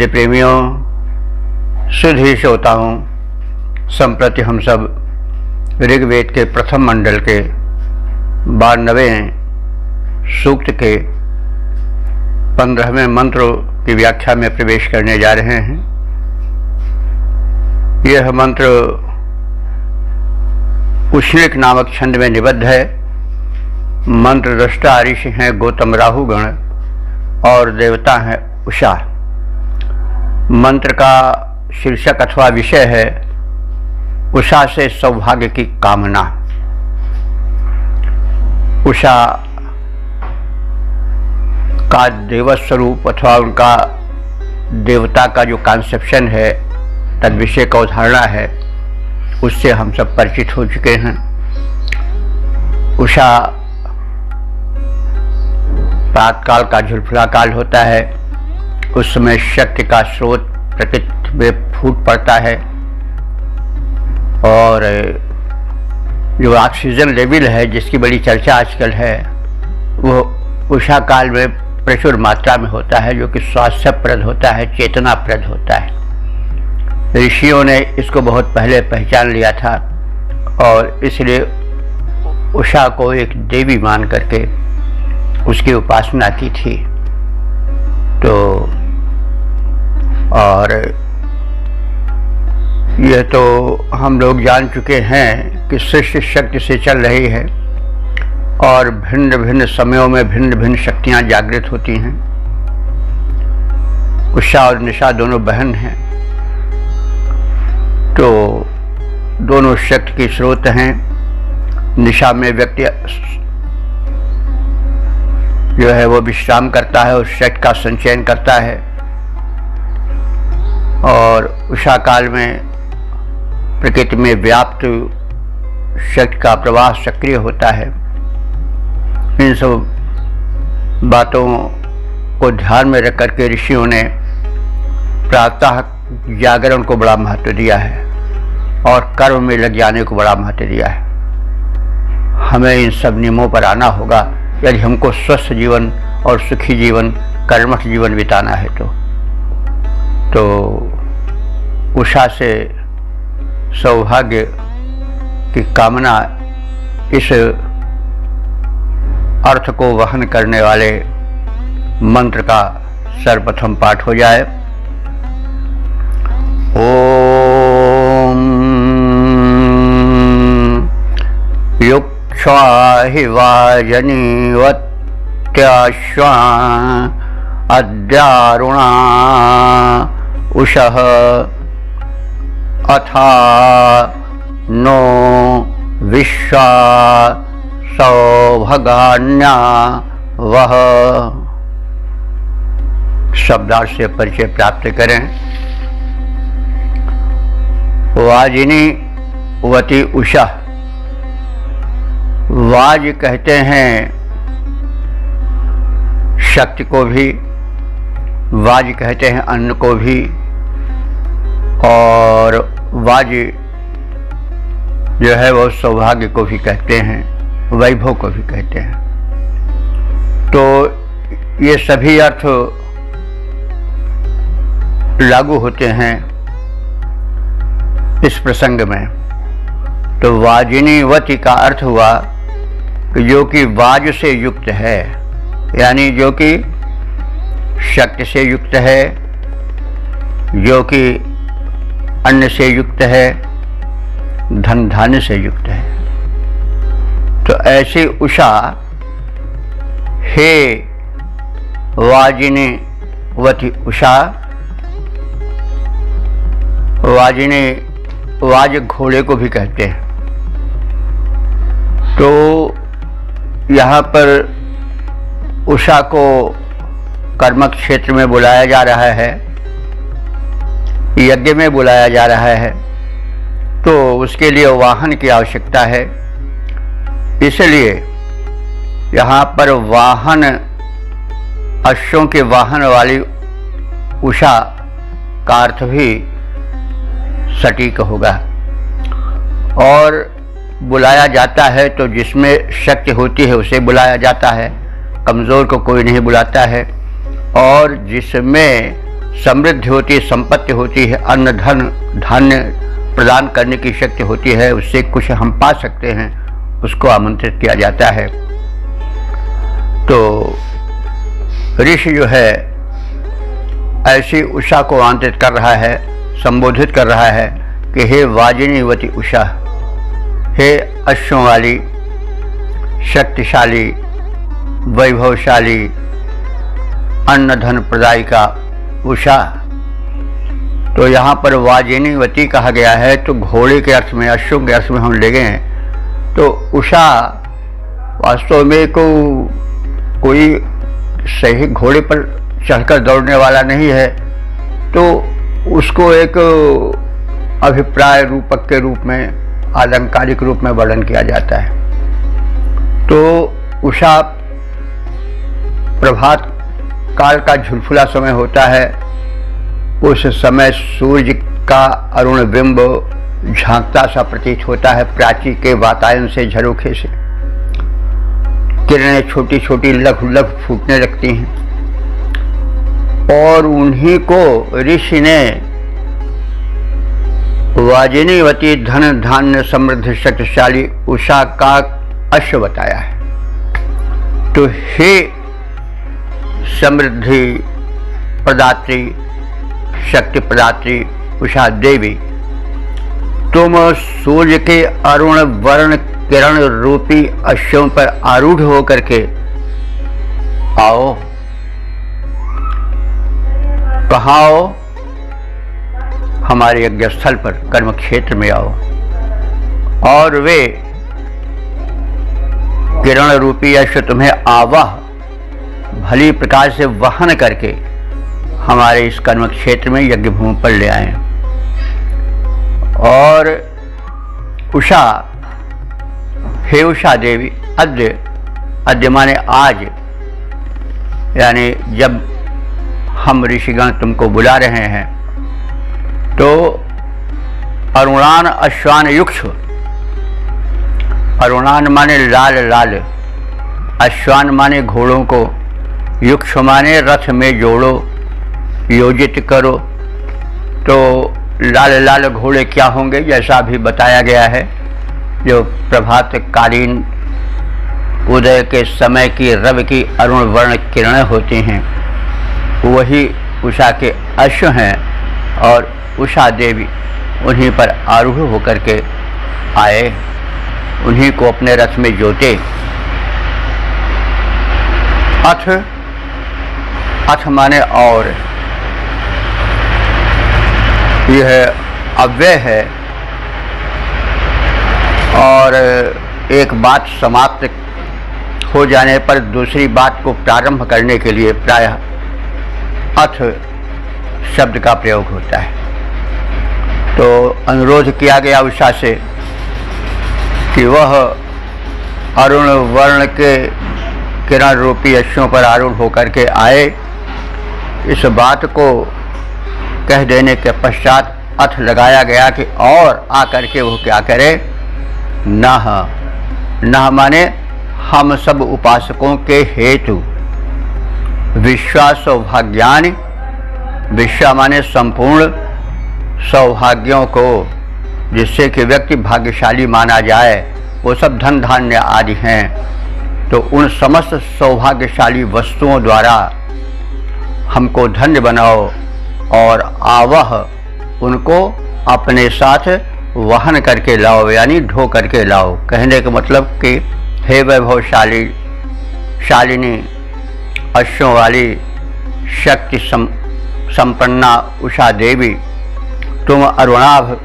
वेद प्रेमियों, सुधी श्रोताओं, संप्रति हम सब ऋग्वेद के प्रथम मंडल के 92वें सूक्त के 15वें मंत्र की व्याख्या में प्रवेश करने जा रहे हैं। यह मंत्र उष्णिक नामक छंद में निबद्ध है। मंत्र दृष्टा ऋषि हैं गौतम राहुगण और देवता हैं उषा। मंत्र का शीर्षक अथवा विषय है उषा से सौभाग्य की कामना। उषा का देवस्वरूप अथवा उनका देवता का जो कॉन्सेप्शन है, तद विषय का उदाहरण है, उससे हम सब परिचित हो चुके हैं। उषा प्रातकाल का झुलफुला काल होता है। उस समय शक्ति का स्रोत प्रकृति में फूट पड़ता है और जो ऑक्सीजन लेवल है जिसकी बड़ी चर्चा आजकल है, वो उषा काल में प्रचुर मात्रा में होता है, जो कि स्वास्थ्यप्रद होता है, चेतनाप्रद होता है। ऋषियों ने इसको बहुत पहले पहचान लिया था और इसलिए उषा को एक देवी मान करके उसकी उपासना की थी। तो और यह तो हम लोग जान चुके हैं कि सृष्टि शक्ति से चल रही है और भिन्न भिन्न समयों में भिन्न भिन्न शक्तियां जागृत होती हैं। उषा और निशा दोनों बहन हैं, तो दोनों शक्ति के स्रोत हैं। निशा में व्यक्ति जो है वो विश्राम करता है और शक्ति का संचयन करता है, और उषा काल में प्रकृति में व्याप्त शक्ति का प्रवाह सक्रिय होता है। इन सब बातों को ध्यान में रख करके ऋषियों ने प्रातः जागरण को बड़ा महत्व दिया है और कर्म में लग जाने को बड़ा महत्व दिया है। हमें इन सब नियमों पर आना होगा यदि हमको स्वस्थ जीवन और सुखी जीवन, कर्मठ जीवन बिताना है। तो उषा से सौभाग्य की कामना इस अर्थ को वहन करने वाले मंत्र का सर्वप्रथम पाठ हो जाए। ओम युक्ष्वाहि वाजनीवत्याश्वा अद्यारुणा उषः अथा नो विश्वा सौभगान्या वह। शब्दार्थ से परिचय प्राप्त करें। वाजिनी वती उषा। वाज कहते हैं शक्ति को भी, वाज कहते हैं अन्न को भी, और वाज जो है वो सौभाग्य को भी कहते हैं, वैभव को भी कहते हैं। तो ये सभी अर्थ लागू होते हैं इस प्रसंग में। तो वाजिनीवती का अर्थ हुआ कि जो कि वाज से युक्त है, यानी जो कि शक्ति से युक्त है, जो कि अन्न से युक्त है, धन धान्य से युक्त है। तो ऐसी उषा हे वाजिनीवती उषा। वाजिनी वाज घोड़े को भी कहते हैं। तो यहाँ पर उषा को कर्मक क्षेत्र में बुलाया जा रहा है, यज्ञ में बुलाया जा रहा है, तो उसके लिए वाहन की आवश्यकता है। इसलिए यहाँ पर वाहन, अश्वों के वाहन वाली उषा का अर्थ भी सटीक होगा। और बुलाया जाता है तो जिसमें शक्ति होती है उसे बुलाया जाता है, कमज़ोर को कोई नहीं बुलाता है। और जिसमें समृद्धि होती है, संपत्ति होती है, अन्न धन धान्य प्रदान करने की शक्ति होती है, उससे कुछ हम पा सकते हैं, उसको आमंत्रित किया जाता है। तो ऋषि जो है ऐसी उषा को आमंत्रित कर रहा है, संबोधित कर रहा है कि हे वाजिनीवती उषा, हे अश्वों वाली, शक्तिशाली, वैभवशाली, अन्न धन प्रदायिका उषा। तो यहाँ पर वाजिनीवती कहा गया है, तो घोड़े के अर्थ में, अश्वों के अर्थ में हम ले गए हैं। तो उषा वास्तव में कोई सही घोड़े पर चढ़कर दौड़ने वाला नहीं है, तो उसको एक अभिप्राय रूपक के रूप में, आलंकारिक रूप में वर्णन किया जाता है। तो उषा प्रभात काल का झुलफुला समय होता है। उस समय सूर्य का अरुण बिंब झांकता सा प्रतीत होता है, प्राची के वातायन से, झरोखे से किरणें छोटी छोटी लघु लघु फूटने लगती हैं, और उन्हीं को ऋषि ने वाजिनीवती धन धान्य समृद्ध शक्तिशाली उषा का अश्व बताया है। तो हे समृद्धि प्रदात्री, शक्ति प्रदात्री उषा देवी, तुम सूर्य के अरुण वर्ण किरण रूपी अश्वों पर आरूढ़ होकर के आओ। कहाँ आओ? हमारे यज्ञ स्थल पर, कर्म क्षेत्र में आओ, और वे किरण रूपी अश्व तुम्हें आवाह भली प्रकार से वहन करके हमारे इस कर्म क्षेत्र में यज्ञ भूमि पर ले आए। और उषा, हे उषा देवी, अद्य माने आज, यानी जब हम ऋषिगण तुमको बुला रहे हैं, तो अरुणान अश्वान युक्ष, अरुणान माने लाल लाल, अश्वान माने घोड़ों को, युक्ष माने रथ में जोड़ो, योजित करो। तो लाल लाल घोड़े क्या होंगे, जैसा अभी बताया गया है, जो प्रभातकालीन उदय के समय की रवि की अरुण वर्ण किरणें होती हैं, वही उषा के अश्व हैं, और उषा देवी उन्हीं पर आरूढ़ होकर के आए, उन्हीं को अपने रथ में जोते। अथ माने और, यह अव्यय है, और एक बात समाप्त हो जाने पर दूसरी बात को प्रारंभ करने के लिए प्रायः अथ शब्द का प्रयोग होता है। तो अनुरोध किया गया उषा से कि वह अरुण वर्ण के किरण रूपी अश्वों पर आरूढ़ होकर के आए। इस बात को कह देने के पश्चात अथ लगाया गया कि और आकर के वो क्या करे, नह माने हम सब उपासकों के हेतु, विश्वास सौभाग्यानि, विश्वा माने संपूर्ण सौभाग्यों को, जिससे कि व्यक्ति भाग्यशाली माना जाए, वो सब धन धान्य आदि हैं। तो उन समस्त सौभाग्यशाली वस्तुओं द्वारा हमको धन्य बनाओ, और आवह उनको अपने साथ वहन करके लाओ, यानी ढो करके लाओ। कहने का मतलब कि हे वैभवशाली, शालिनी, अश्वों वाली, शक्ति संपन्ना उषा देवी, तुम अरुणाभ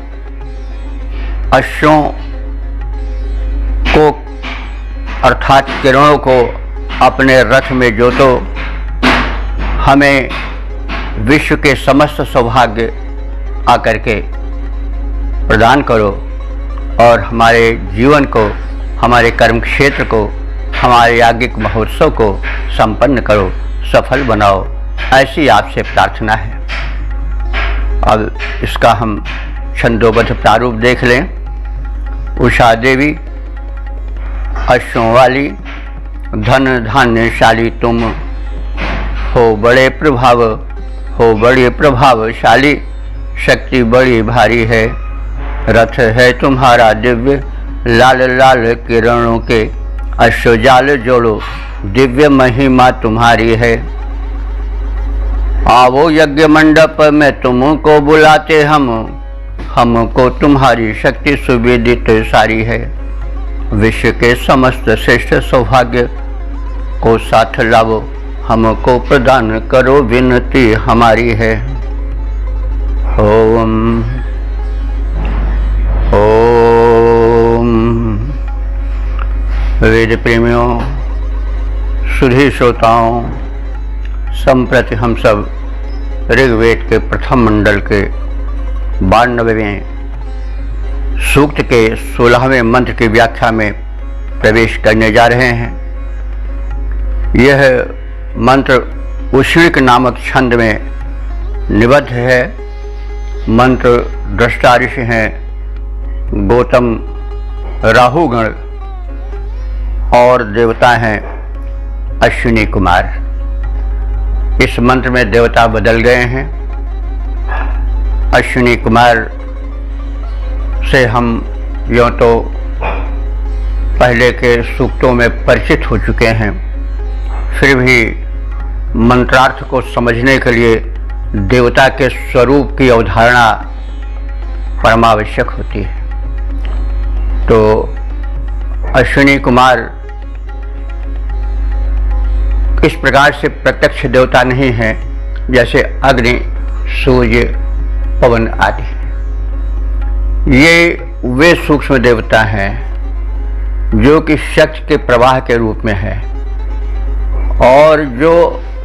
अश्वों को अर्थात किरणों को अपने रथ में जोतो, हमें विश्व के समस्त सौभाग्य आकर के प्रदान करो, और हमारे जीवन को, हमारे कर्म क्षेत्र को, हमारे याज्ञिक महोत्सव को संपन्न करो, सफल बनाओ, ऐसी आपसे प्रार्थना है। अब इसका हम छंदोबद्ध प्रारूप देख लें। उषा देवी, अश्वों वाली, धन धान्यशाली तुम हो बड़े प्रभाव, हो बड़ी प्रभावशाली, शक्ति बड़ी भारी है। रथ है तुम्हारा दिव्य, लाल लाल किरणों के अश्वजाल जोड़ो, दिव्य महिमा तुम्हारी है। आवो यज्ञ मंडप में तुमको बुलाते हमको तुम्हारी शक्ति सुविदित सारी है। विश्व के समस्त श्रेष्ठ सौभाग्य को साथ लावो, हमको प्रदान करो, विनती हमारी है। ओम ओम। वेद प्रेमियों, सुधी श्रोताओं, संप्रति हम सब ऋग्वेद के प्रथम मंडल के 92वें सूक्त के 16वें मंत्र की व्याख्या में प्रवेश करने जा रहे हैं। यह मंत्र उष्णिक नामक छंद में निबद्ध है। मंत्र दृष्टा ऋषि हैं गौतम, राहुगण और देवता हैं अश्विनी कुमार। इस मंत्र में देवता बदल गए हैं। अश्विनी कुमार से हम यूँ तो पहले के सूक्तों में परिचित हो चुके हैं, फिर भी मंत्रार्थ को समझने के लिए देवता के स्वरूप की अवधारणा परमावश्यक होती है। तो अश्विनी कुमार इस प्रकार से प्रत्यक्ष देवता नहीं है जैसे अग्नि, सूर्य, पवन आदि। ये वे सूक्ष्म देवता हैं जो कि शक्ति के प्रवाह के रूप में है और जो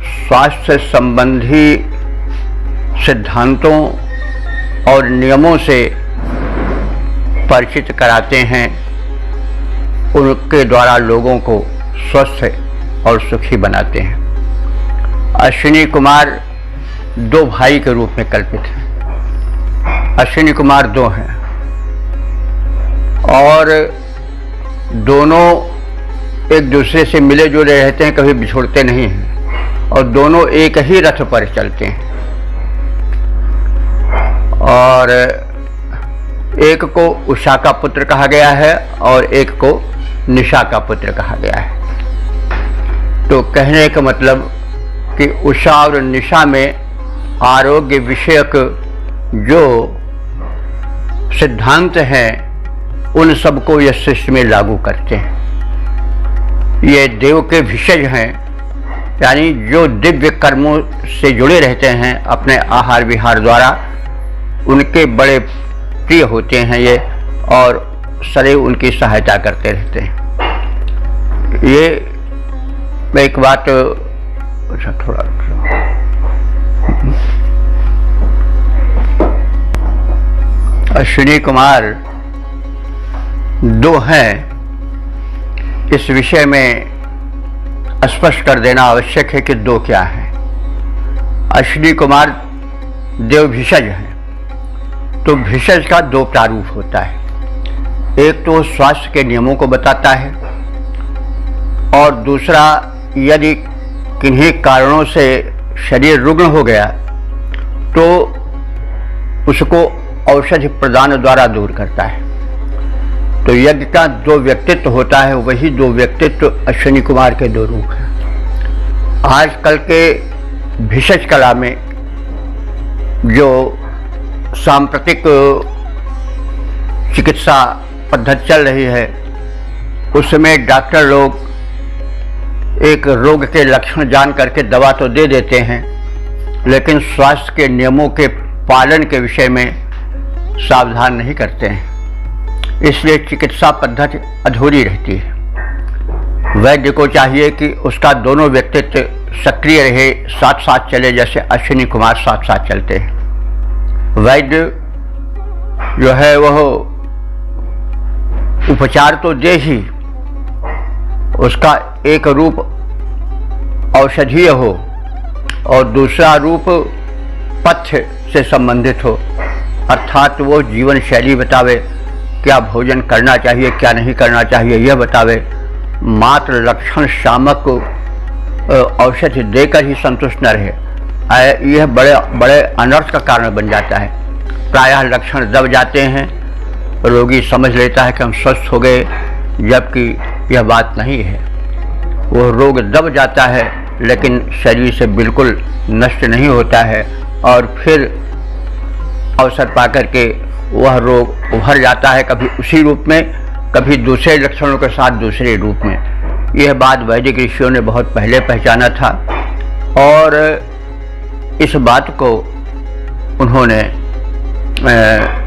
स्वास्थ्य संबंधी सिद्धांतों और नियमों से परिचित कराते हैं, उनके द्वारा लोगों को स्वस्थ और सुखी बनाते हैं। अश्विनी कुमार दो भाई के रूप में कल्पित हैं। अश्विनी कुमार दो हैं और दोनों एक दूसरे से मिले जुले रहते हैं, कभी बिछुड़ते नहीं हैं और दोनों एक ही रथ पर चलते हैं। और एक को उषा का पुत्र कहा गया है और एक को निशा का पुत्र कहा गया है। तो कहने का मतलब कि उषा और निशा में आरोग्य विषयक जो सिद्धांत हैं उन सबको यह सृष्टि में लागू करते हैं। ये देव के भिषज हैं, यानी जो दिव्य कर्मों से जुड़े रहते हैं अपने आहार विहार द्वारा, उनके बड़े प्रिय होते हैं ये और सदैव उनकी सहायता करते रहते हैं। ये एक बात थोड़ा अश्विनी कुमार दो हैं, इस विषय में स्पष्ट कर देना आवश्यक है कि दो क्या है। अश्विनी कुमार देव भिषज हैं, तो भिषज का दो प्रारूप होता है। एक तो स्वास्थ्य के नियमों को बताता है और दूसरा यदि किन्हीं कारणों से शरीर रुग्ण हो गया तो उसको औषधि प्रदान द्वारा दूर करता है। तो यज्ञ का दो व्यक्तित्व होता है, वही दो व्यक्तित्व अश्विनी कुमार के दो रूप हैं। आजकल के भिषज कला में जो सांप्रतिक चिकित्सा पद्धति चल रही है उसमें डॉक्टर लोग एक रोग के लक्षण जान करके दवा तो दे देते हैं, लेकिन स्वास्थ्य के नियमों के पालन के विषय में सावधान नहीं करते हैं। इसलिए चिकित्सा पद्धति अधूरी रहती है। वैद्य को चाहिए कि उसका दोनों व्यक्तित्व सक्रिय रहे, साथ साथ चले, जैसे अश्विनी कुमार साथ साथ चलते हैं। वैद्य जो है वह उपचार तो दे ही, उसका एक रूप औषधीय हो और दूसरा रूप पथ्य से संबंधित हो, अर्थात वो जीवन शैली बतावे, क्या भोजन करना चाहिए क्या नहीं करना चाहिए यह बतावे। मात्र लक्षण शामक औषधि देकर ही संतुष्ट न रहे, यह बड़े बड़े अनर्थ का कारण बन जाता है। प्रायः लक्षण दब जाते हैं, रोगी समझ लेता है कि हम स्वस्थ हो गए, जबकि यह बात नहीं है। वो रोग दब जाता है लेकिन शरीर से बिल्कुल नष्ट नहीं होता है, और फिर अवसर पाकर के वह रोग उभर जाता है, कभी उसी रूप में, कभी दूसरे लक्षणों के साथ दूसरे रूप में। यह बात वैदिक ऋषियों ने बहुत पहले पहचाना था और इस बात को उन्होंने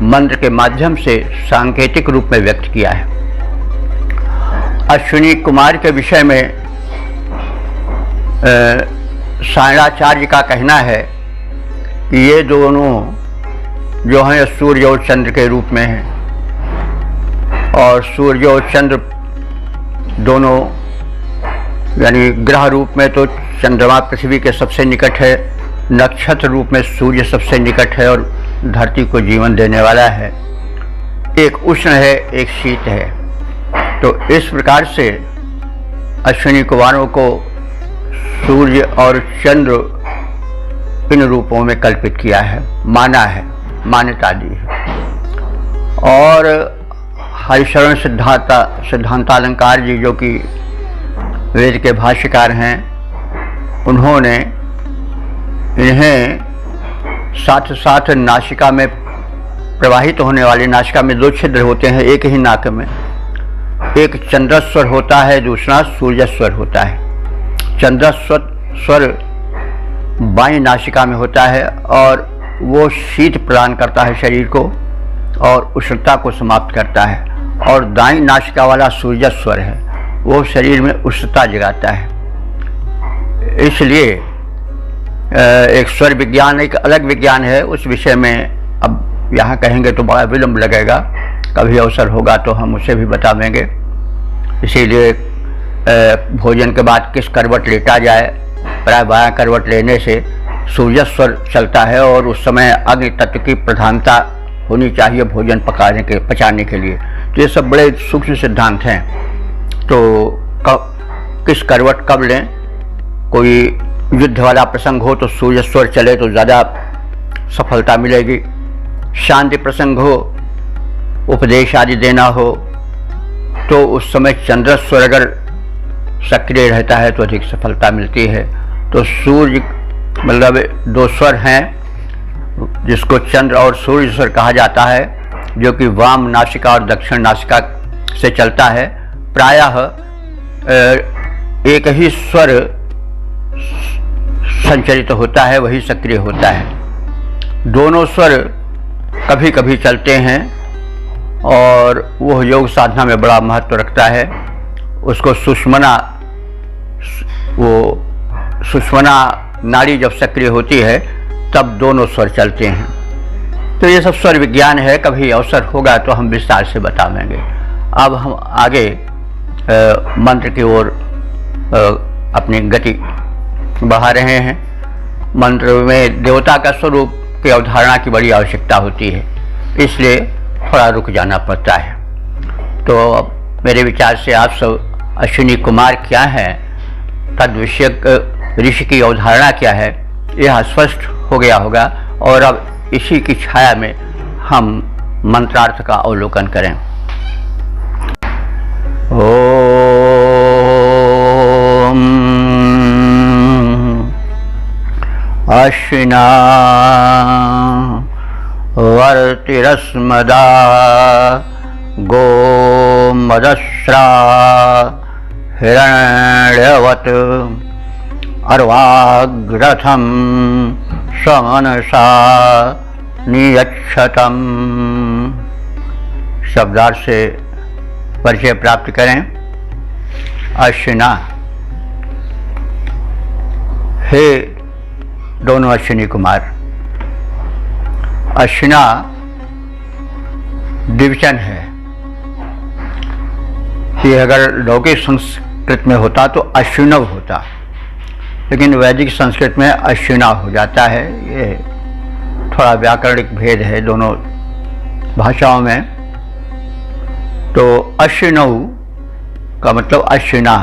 मंत्र के माध्यम से सांकेतिक रूप में व्यक्त किया है। अश्विनी कुमार के विषय में सायणाचार्य का कहना है कि ये दोनों जो हैं सूर्य और चंद्र के रूप में हैं, और सूर्य और चंद्र दोनों यानी ग्रह रूप में तो चंद्रमा पृथ्वी के सबसे निकट है, नक्षत्र रूप में सूर्य सबसे निकट है और धरती को जीवन देने वाला है। एक उष्ण है, एक शीत है। तो इस प्रकार से अश्विनी कुमारों को सूर्य और चंद्र इन रूपों में कल्पित किया है, माना है, मान्यता दी है। और हरिशरण सिद्धांतालंकार जी जो कि वेद के भाष्यकार हैं, उन्होंने इन्हें साथ साथ नासिका में प्रवाहित होने वाली, नासिका में दो छिद्र होते हैं एक ही नाक में, एक चंद्रस्वर होता है, दूसरा सूर्यस्वर होता है। चंद्रस्वर बाईं नासिका में होता है और वो शीत प्रदान करता है शरीर को और उष्णता को समाप्त करता है, और दाईं नासिका वाला सूर्यस्वर है, वो शरीर में उष्णता जगाता है। इसलिए एक स्वर विज्ञान एक अलग विज्ञान है, उस विषय में अब यहाँ कहेंगे तो बड़ा विलंब लगेगा, कभी अवसर होगा तो हम उसे भी बता देंगे। इसीलिए भोजन के बाद किस करवट लेटा जाए, प्राय बायां करवट लेने से सूर्यस्वर चलता है और उस समय अग्नि तत्व की प्रधानता होनी चाहिए भोजन पचाने के लिए। तो ये सब बड़े सूक्ष्म सिद्धांत हैं। तो किस करवट कब लें, कोई युद्ध वाला प्रसंग हो तो सूर्यस्वर चले तो ज़्यादा सफलता मिलेगी, शांति प्रसंग हो, उपदेश आदि देना हो तो उस समय चंद्रस्वर अगर सक्रिय रहता है तो अधिक सफलता मिलती है। तो सूर्य मतलब दो स्वर हैं जिसको चंद्र और सूर्य स्वर कहा जाता है, जो कि वाम नासिका और दक्षिण नासिका से चलता है। प्रायः एक ही स्वर संचरित होता है, वही सक्रिय होता है। दोनों स्वर कभी कभी चलते हैं और वह योग साधना में बड़ा महत्व रखता है। उसको सुषमना नाड़ी जब सक्रिय होती है तब दोनों स्वर चलते हैं। तो ये सब स्वर विज्ञान है, कभी अवसर होगा तो हम विस्तार से बता देंगे। अब हम आगे मंत्र की ओर अपनी गति बढ़ा रहे हैं। मंत्र में देवता का स्वरूप की अवधारणा की बड़ी आवश्यकता होती है, इसलिए थोड़ा रुक जाना पड़ता है। तो मेरे विचार से आप सब अश्विनी कुमार क्या है, तद विषयक ऋषि की अवधारणा क्या है, यह स्पष्ट हो गया होगा। और अब इसी की छाया में हम मंत्रार्थ का अवलोकन करें। ओम अश्विना वर्तिरस्मदा गोमदस्रा हिरण्यवत् अर्वाग्रथं समनसा नियच्छतम्। शब्दार्थ से परिचय प्राप्त करें। अश्विना, हे दोनों अश्विनी कुमार। अश्विना द्विवचन है। ये अगर लौकिक संस्कृत में होता तो अश्विनव होता, लेकिन वैदिक संस्कृत में अश्विना हो जाता है। ये थोड़ा व्याकरणिक भेद है दोनों भाषाओं में। तो अश्विनव का मतलब अश्विना,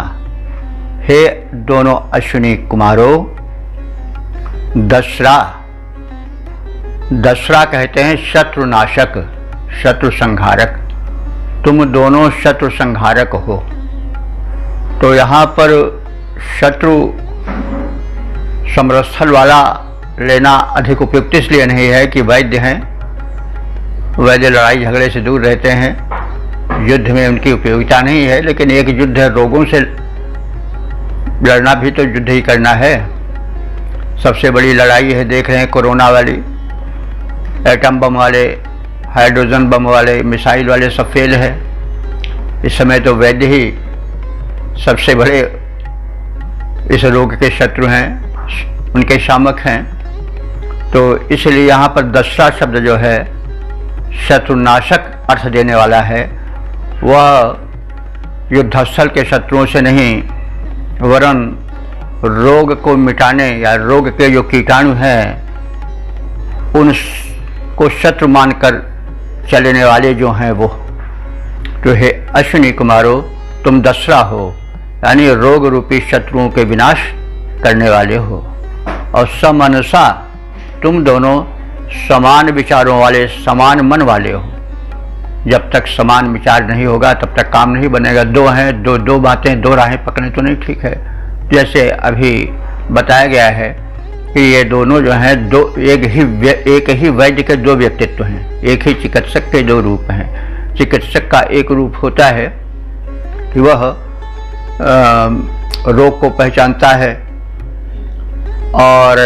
हे दोनों अश्विनी कुमारों। दसरा, दसरा कहते हैं शत्रुनाशक, शत्रु संहारक। तुम दोनों शत्रु संहारक हो। तो यहाँ पर शत्रु समरस्थल वाला लेना अधिक उपयुक्त इसलिए नहीं है कि वैद्य हैं, वैद्य लड़ाई झगड़े से दूर रहते हैं, युद्ध में उनकी उपयोगिता नहीं है। लेकिन एक युद्ध है, रोगों से लड़ना भी तो युद्ध ही करना है। सबसे बड़ी लड़ाई है, देख रहे हैं कोरोना वाली, एटम बम वाले, हाइड्रोजन बम वाले, मिसाइल वाले सब फेल है। इस समय तो वैद्य ही सबसे बड़े इस रोग के शत्रु हैं, उनके शामक हैं। तो इसलिए यहाँ पर दसरा शब्द जो है शत्रुनाशक अर्थ देने वाला है। वह युद्धस्थल के शत्रुओं से नहीं, वरन रोग को मिटाने या रोग के जो कीटाणु हैं उनको शत्रु मानकर चलने वाले जो हैं वो। तो हे अश्विनी कुमारो, तुम दसरा हो, यानी रोग रूपी शत्रुओं के विनाश करने वाले हो। और समनसा, तुम दोनों समान विचारों वाले, समान मन वाले हो। जब तक समान विचार नहीं होगा तब तक काम नहीं बनेगा। दो हैं, दो बातें, दो राहें पकड़े तो नहीं ठीक है। जैसे अभी बताया गया है कि ये दोनों जो हैं दो, एक ही वैद्य के दो व्यक्तित्व हैं, एक ही चिकित्सक के दो रूप हैं। चिकित्सक का एक रूप होता है कि वह रोग को पहचानता है, और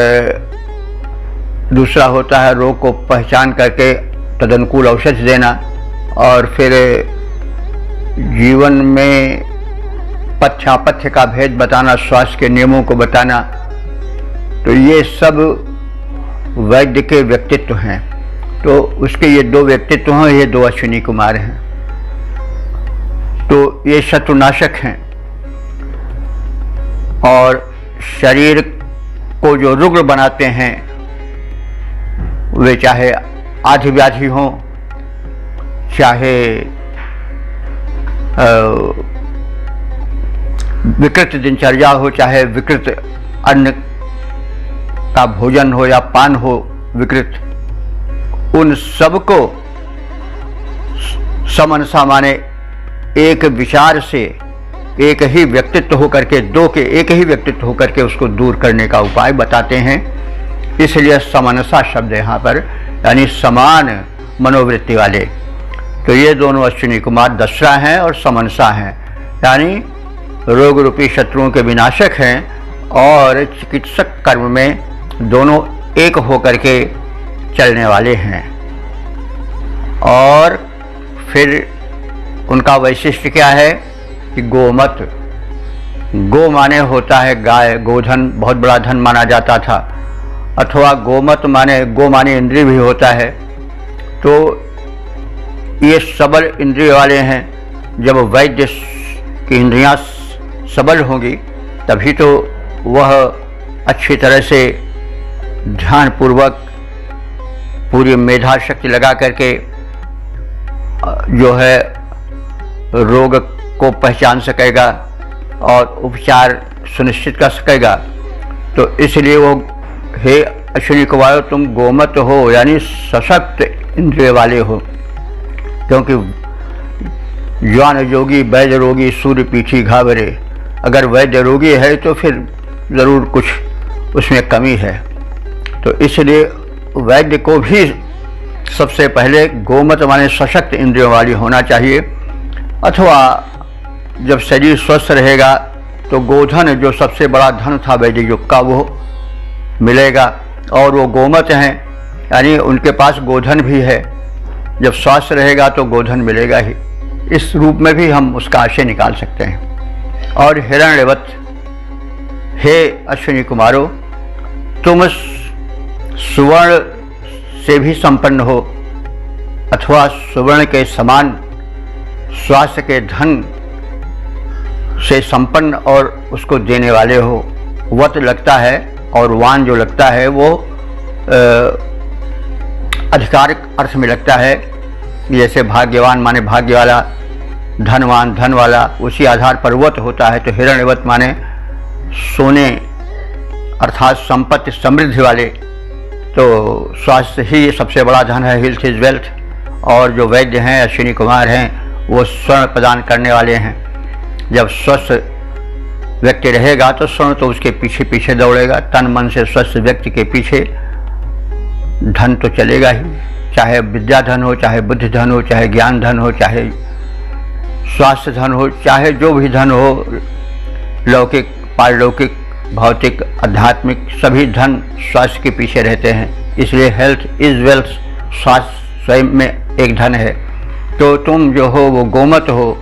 दूसरा होता है रोग को पहचान करके तदनुकूल औषधि देना, और फिर जीवन में पथ्यापथ्य का भेद बताना, स्वास्थ्य के नियमों को बताना। तो ये सब वैद्य के व्यक्तित्व हैं। तो उसके ये दो व्यक्तित्व हैं, ये दो अश्विनी कुमार हैं। तो ये शत्रुनाशक हैं, और शरीर को जो रुग्ण बनाते हैं, वे चाहे आदि व्याधि हों, चाहे विकृत दिनचर्या हो, चाहे विकृत अन्न का भोजन हो या पान हो विकृत, उन सबको समनसा माने एक विचार से, एक ही व्यक्तित्व होकर के, दो के एक ही व्यक्तित्व होकर के उसको दूर करने का उपाय बताते हैं। इसलिए समनसा शब्द यहाँ पर, यानी समान मनोवृत्ति वाले। तो ये दोनों अश्विनी कुमार दसरा हैं और समनसा हैं, यानी रोग रूपी शत्रुओं के विनाशक हैं, और चिकित्सक कर्म में दोनों एक होकर के चलने वाले हैं। और फिर उनका वैशिष्ट्य क्या है कि गोमत, गो माने होता है गाय, गोधन बहुत बड़ा धन माना जाता था, अथवा गोमत माने, गो माने इंद्रिय भी होता है। तो ये सबल इंद्रिय वाले हैं। जब वैद्य की इंद्रियां सबल होंगी तभी तो वह अच्छी तरह से ध्यानपूर्वक पूरी मेधा शक्ति लगा करके जो है रोग को पहचान सकेगा और उपचार सुनिश्चित कर सकेगा। तो इसलिए वो, हे अश्विनी कुमारों, तुम गोमत हो, यानी सशक्त इंद्रिय वाले हो। क्योंकि ज्ञान योगी वैद्य रोगी सूर्य पीछी घावरे, अगर वैद्य रोगी है तो फिर ज़रूर कुछ उसमें कमी है। तो इसलिए वैद्य को भी सबसे पहले गोमत माने सशक्त इंद्रियों वाली होना चाहिए। अथवा जब शरीर स्वस्थ रहेगा तो गोधन, जो सबसे बड़ा धन था वैदिक युग का, वो मिलेगा। और वो गोमत हैं, यानी उनके पास गोधन भी है। जब स्वास्थ्य रहेगा तो गोधन मिलेगा ही। इस रूप में भी हम उसका आशय निकाल सकते हैं। और हिरण्यवत, हे अश्विनी कुमारों, तुम सुवर्ण से भी संपन्न हो, अथवा सुवर्ण के समान स्वास्थ्य के धन से संपन्न और उसको देने वाले हो। वत लगता है और वान जो लगता है वो आधिकारिक अर्थ में लगता है। जैसे भाग्यवान माने भाग्य वाला, धनवान धन वाला, उसी आधार पर वत होता है। तो हिरण्यवत माने सोने अर्थात संपत्ति समृद्धि वाले, तो स्वास्थ्य ही सबसे बड़ा धन है, हेल्थ इज वेल्थ। और जो वैद्य हैं, अश्विनी कुमार हैं, वो स्वर्ण प्रदान करने वाले हैं। जब स्वस्थ व्यक्ति रहेगा तो स्वर्ण तो उसके पीछे पीछे दौड़ेगा। तन मन से स्वस्थ व्यक्ति के पीछे धन तो चलेगा ही, चाहे विद्या धन हो, चाहे बुद्धि धन हो, चाहे ज्ञान धन हो, चाहे स्वास्थ्य धन हो, चाहे जो भी धन हो, लौकिक, पारलौकिक, भौतिक, आध्यात्मिक, सभी धन स्वास्थ्य के पीछे रहते हैं। इसलिए हेल्थ इज वेल्थ, स्वास्थ्य स्वयं में एक धन है। तो तुम जो हो वो गोमत हो,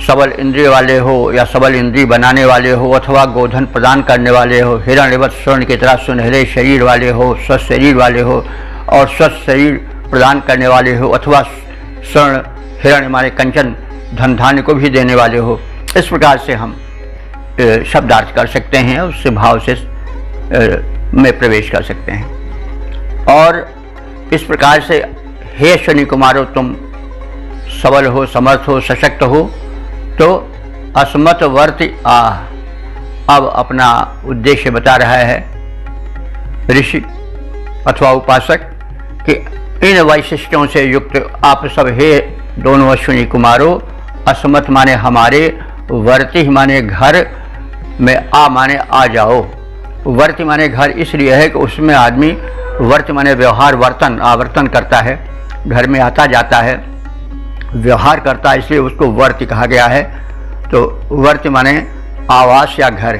सबल इंद्रिय वाले हो या सबल इंद्रिय बनाने वाले हो, अथवा गोधन प्रदान करने वाले हो, हिरण्यवत स्वर्ण की तरह सुनहरे शरीर वाले हो, स्वस्थ शरीर वाले हो और स्वस्थ शरीर प्रदान करने वाले हो, अथवा स्वर्ण हिरण्य माने कंचन धन धान्य को भी देने वाले हो। इस प्रकार से हम शब्दार्थ कर सकते हैं, उससे भाव से में प्रवेश कर सकते हैं। और इस प्रकार से हे अश्विनी कुमारो, तुम सबल हो, समर्थ हो, सशक्त हो, तो असमत वर्ति अब अपना उद्देश्य बता रहा है ऋषि अथवा उपासक कि इन वैशिष्टों से युक्त आप सब हे दोनों अश्विनी कुमारो, असमत माने हमारे, वर्ति माने घर में, माने आ जाओ। वर्ति माने घर इसलिए है कि उसमें आदमी, वर्ति माने व्यवहार, वर्तन, आवर्तन करता है, घर में आता जाता है, व्यवहार करता है, इसलिए उसको वर्ति कहा गया है। तो वर्ति माने आवास या घर।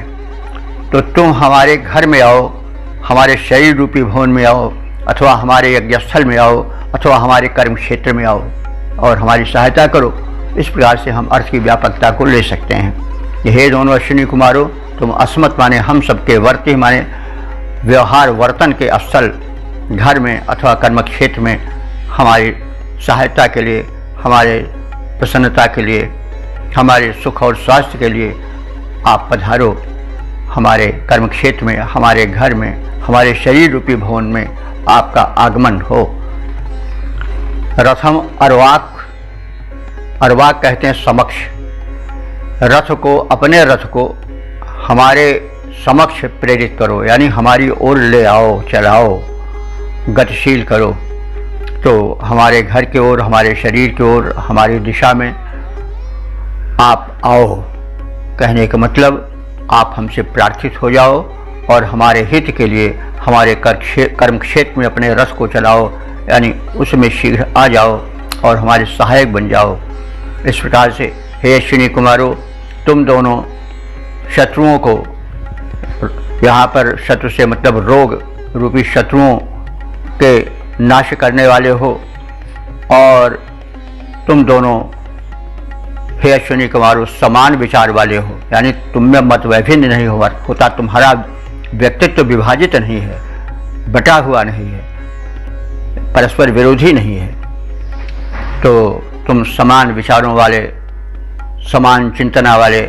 तो तुम हमारे घर में आओ, हमारे शरीर रूपी भवन में आओ, अथवा हमारे यज्ञस्थल में आओ, अथवा हमारे कर्म क्षेत्र में आओ और हमारी सहायता करो। इस प्रकार से हम अर्थ की व्यापकता को ले सकते हैं। हे दोनों अश्विनी कुमारों, तुम अस्मत् माने हम सबके, वर्ति माने व्यवहार वर्तन के स्थल घर में अथवा कर्म क्षेत्र में हमारी सहायता के लिए, हमारे प्रसन्नता के लिए, हमारे सुख और स्वास्थ्य के लिए आप पधारो। हमारे कर्म क्षेत्र में, हमारे घर में, हमारे शरीर रूपी भवन में आपका आगमन हो। रथम अर्वाक, अर्वाक कहते हैं समक्ष। रथ को, अपने रथ को हमारे समक्ष प्रेरित करो, यानी हमारी ओर ले आओ, चलाओ, गतिशील करो। तो हमारे घर की ओर, हमारे शरीर की ओर, हमारी दिशा में आप आओ। कहने का मतलब आप हमसे प्रार्थित हो जाओ और हमारे हित के लिए हमारे कर्म क्षेत्र में अपने रथ को चलाओ, यानी उसमें शीघ्र आ जाओ और हमारे सहायक बन जाओ। इस प्रकार से हे अश्विनी कुमारों, तुम दोनों शत्रुओं को, यहाँ पर शत्रु से मतलब रोग रूपी शत्रुओं के नाश करने वाले हो। और तुम दोनों हे अश्विनी कुमारों समान विचार वाले हो, यानी तुम में मत वैभिन्न नहीं होता, तुम्हारा व्यक्तित्व विभाजित नहीं है, बटा हुआ नहीं है, परस्पर विरोधी नहीं है। तो तुम समान विचारों वाले, समान चिंतना वाले,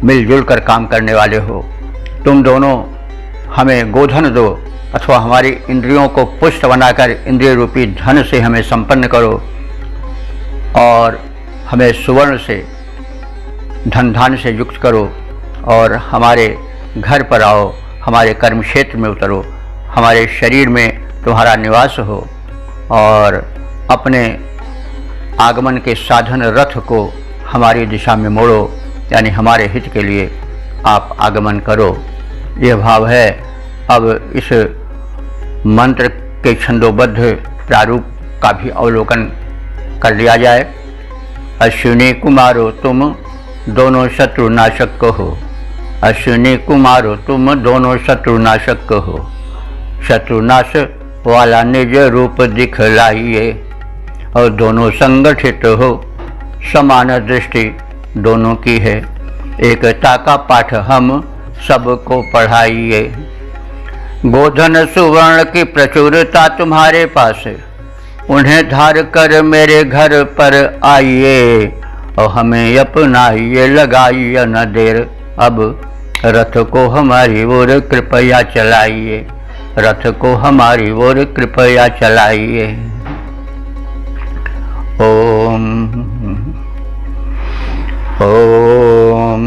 मिलजुल कर काम करने वाले हो। तुम दोनों हमें गोधन दो, अथवा हमारी इंद्रियों को पुष्ट बनाकर इंद्रिय रूपी धन से हमें संपन्न करो और हमें सुवर्ण से, धन धान्य से युक्त करो और हमारे घर पर आओ, हमारे कर्म क्षेत्र में उतरो, हमारे शरीर में तुम्हारा निवास हो और अपने आगमन के साधन रथ को हमारी दिशा में मोड़ो, यानी हमारे हित के लिए आप आगमन करो। यह भाव है। अब इस मंत्र के छंदोबद्ध प्रारूप का भी अवलोकन कर लिया जाए। अश्विनी कुमारो तुम दोनों शत्रुनाशक हो, अश्विनी कुमारो तुम दोनों शत्रुनाशक हो, शत्रुनाश वाला निज रूप दिखलाइए और दोनों संगठित हो, समान दृष्टि दोनों की है, एकता का पाठ हम सबको पढ़ाइए। गोधन सुवर्ण की प्रचुरता तुम्हारे पास है, उन्हें धार कर मेरे घर पर आइए और हमें अपनाइए, लगाइए न देर, अब रथ को हमारी ओर कृपया चलाइए, रथ को हमारी ओर कृपया चलाइए। ओम ओम।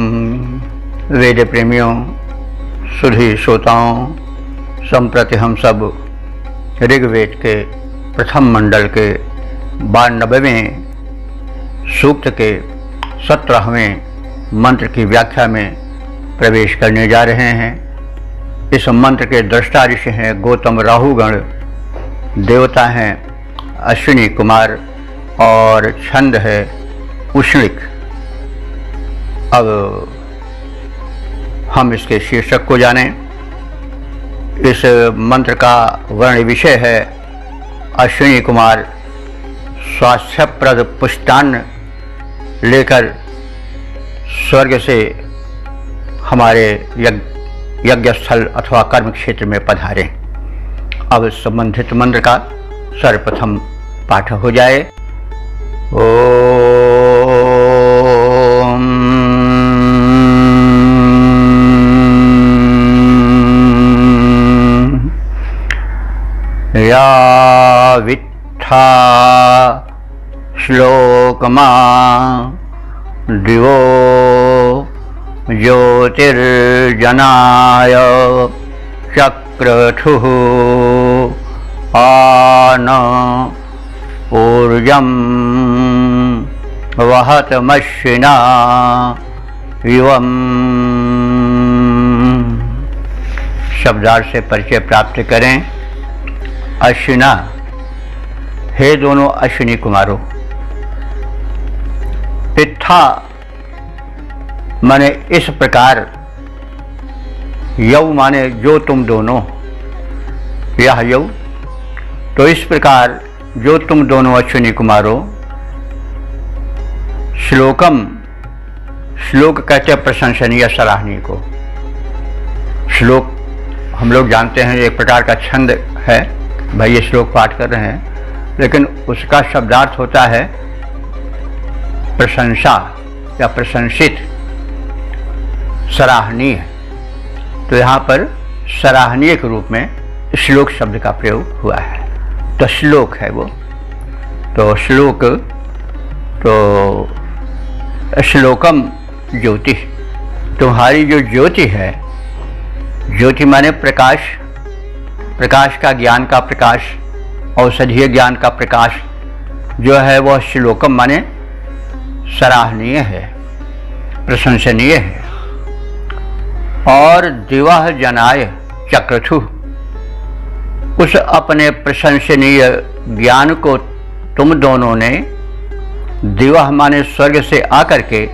वेद प्रेमियों, सुधी श्रोताओं, संप्रति हम सब ऋग्वेद के प्रथम मंडल के 92वें सूक्त के 17वें मंत्र की व्याख्या में प्रवेश करने जा रहे हैं। इस मंत्र के दृष्टा ऋषि हैं गौतम राहुगण, देवता हैं अश्विनी कुमार और छंद है उष्णिक। अब हम इसके शीर्षक को जानें। इस मंत्र का वर्ण विषय है अश्विनी कुमार स्वास्थ्यप्रद पुष्टान्न लेकर स्वर्ग से हमारे यज्ञ स्थल अथवा कर्म क्षेत्र में पधारें। अब संबंधित मंत्र का सर्वप्रथम पाठ हो जाए। या वित्था श्लोकमा दिवो ज्योतिर्जनाय चक्रथुः आन ऊर्जं वहतमश्विना इवम्। शब्दार्थ से परिचय प्राप्त करें। अश्विना, हे दोनों अश्विनी कुमारों। पित्था माने इस प्रकार, यौ माने जो तुम दोनों, यह यौ तो इस प्रकार जो तुम दोनों अश्विनी कुमारों। श्लोकम, श्लोक कहते हैं प्रशंसनीय सराहनीय को। श्लोक हम लोग जानते हैं एक प्रकार का छंद है, भाई ये श्लोक पाठ कर रहे हैं, लेकिन उसका शब्दार्थ होता है प्रशंसा या प्रशंसित, सराहनीय। तो यहाँ पर सराहनीय के रूप में श्लोक शब्द का प्रयोग हुआ है, तो श्लोक है वो। तो श्लोक, तो श्लोकम ज्योति, तुम्हारी जो ज्योति है, ज्योति माने प्रकाश, प्रकाश का, ज्ञान का प्रकाश, औषधीय ज्ञान का प्रकाश जो है वह श्लोकम माने सराहनीय है, प्रशंसनीय है। और दिवह जनाय चक्रथु, उस अपने प्रशंसनीय ज्ञान को तुम दोनों ने दिवह माने स्वर्ग से आकर के,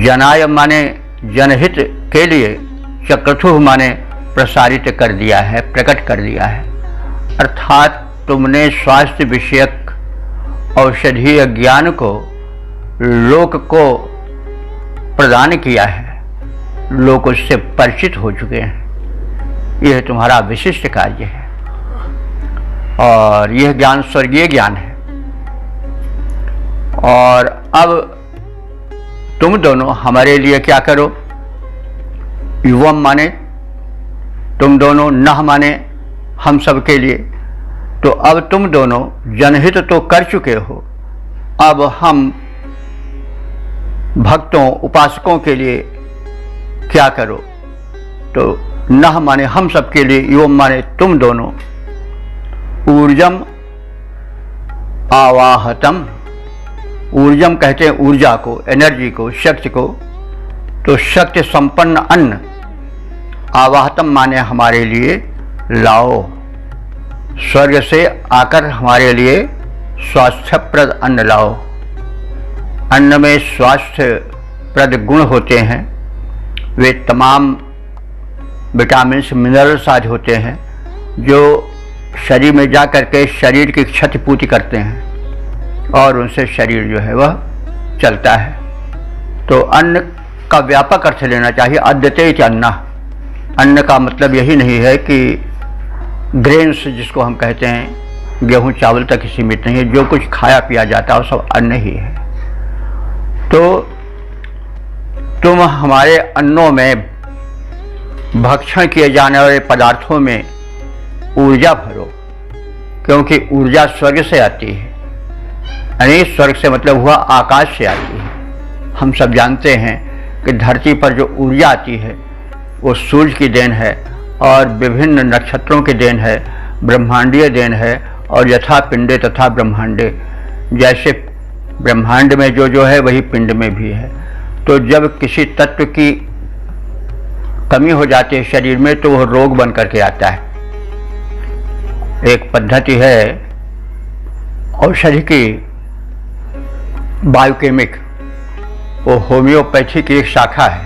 जनाय माने जनहित के लिए, चक्रथु माने प्रसारित कर दिया है, प्रकट कर दिया है। अर्थात तुमने स्वास्थ्य विषयक औषधीय ज्ञान को लोक को प्रदान किया है, लोग उससे परिचित हो चुके हैं। यह तुम्हारा विशिष्ट कार्य है और यह ज्ञान स्वर्गीय ज्ञान है। और अब तुम दोनों हमारे लिए क्या करो। युवम माने तुम दोनों, नह माने हम सब के लिए। तो अब तुम दोनों जनहित तो कर चुके हो, अब हम भक्तों उपासकों के लिए क्या करो। तो नह माने हम सब के लिए, युवम माने तुम दोनों। ऊर्जम आवाहतम, ऊर्जम कहते हैं ऊर्जा को, एनर्जी को, शक्ति को। तो शक्ति संपन्न अन्न, आवाहतम माने हमारे लिए लाओ, स्वर्ग से आकर हमारे लिए स्वास्थ्यप्रद अन्न लाओ। अन्न में स्वास्थ्यप्रद गुण होते हैं, वे तमाम विटामिन्स, मिनरल्स आज होते हैं जो शरीर में जा कर के शरीर की क्षतिपूर्ति करते हैं और उनसे शरीर जो है वह चलता है। तो अन्न का व्यापक अर्थ लेना चाहिए। अद्यते इति अन्ना, अन्न का मतलब यही नहीं है कि ग्रेन्स जिसको हम कहते हैं, गेहूं चावल तक ही सीमित नहीं है। जो कुछ खाया पिया जाता है वो सब अन्न ही है। तो तुम हमारे अन्नों में, भक्षण किए जाने वाले पदार्थों में ऊर्जा भरो, क्योंकि ऊर्जा स्वर्ग से आती है। यानी स्वर्ग से मतलब हुआ आकाश से आती है। हम सब जानते हैं कि धरती पर जो ऊर्जा आती है वो सूर्य की देन है और विभिन्न नक्षत्रों की देन है, ब्रह्मांडीय देन है। और यथा पिंडे तथा ब्रह्मांडे, जैसे ब्रह्मांड में जो है वही पिंड में भी है। तो जब किसी तत्व की कमी हो जाती है शरीर में तो वह रोग बन करके आता है। एक पद्धति है औषधि की, बायोकेमिक, वो होम्योपैथी की एक शाखा है।